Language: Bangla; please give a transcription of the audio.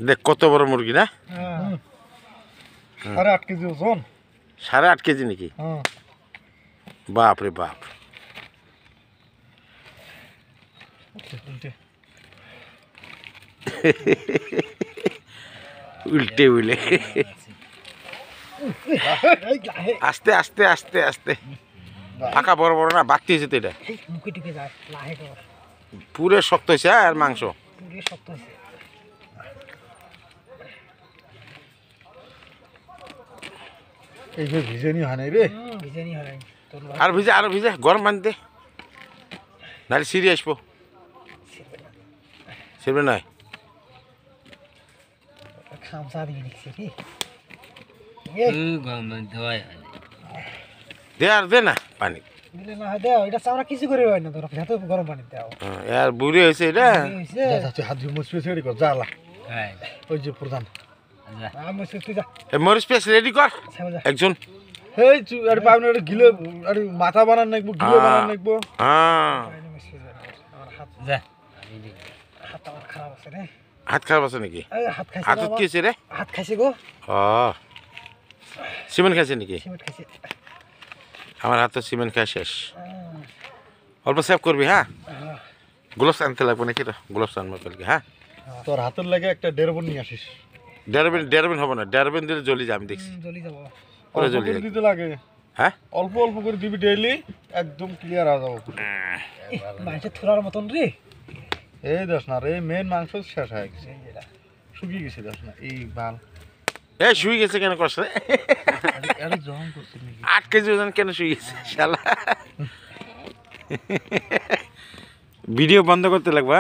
দেখ কত বড় মুরগি না? 8.5 কেজি ওজন। 8.5 কেজি নাকি? বাপ রে বাপ। উল্টে উলে আস্তে আস্তে আস্তে আস্তে ফাঁকা বড় বড় না বাড়তি হয়েছে তো এটা পুরো শক্ত হয়েছে আর মাংস এই যে ভিজেনি হয় নাই রে। আর ভিজে আরো ভিজে গরম পানি দে নাহলে সিঁড়ি আসবো সিরবে নয় দে আর দে না পানি আর বুড়ি হয়েছে এটা হাত ধুয়ে মুছবে ছেড়ে কর জ্বালা ওই যে প্রধান মরিচ পেস্ট রেডি কর একজন এই আরে পাবনা আরে গিলে আরে মাথা বানান নাকবো গিলে বানান নাকবো হ্যাঁ হাত খারাপ আছে নাকি হাত কি আছে রে হাত খাইছে গো ও সিমেন্ট খাইছে নাকি আমার হাতে সিমেন্ট খাই শেষ অল্প সেভ করবি হ্যাঁ গ্লোভস আনতে লাগবে নাকি তো গ্লোভস আনবো কালকে হ্যাঁ তোর হাতের লাগে একটা ডেরবন নিয়ে আসিস ডেরবিন হবে না ডেরবিন দিলে জ্বলি যায় আমি দেখছি জ্বলি যাব পুরো জ্বলি যায় দিতে লাগে হ্যাঁ অল্প অল্প করে দিবি ডেইলি একদম ক্লিয়ার হয়ে যাবো মাংস থোড়ার মতন রে এই দেখ না রে মেন মাংস শেষ হয়ে গেছে শুকিয়ে গেছে দেখ না এই বাল এই শুয়ে গেছে কেন কষ্ট আরে জম করছিস নাকি 8 কেজি ওজন কেন শুয়ে গেছে শালা ভিডিও বন্ধ করতে লাগবে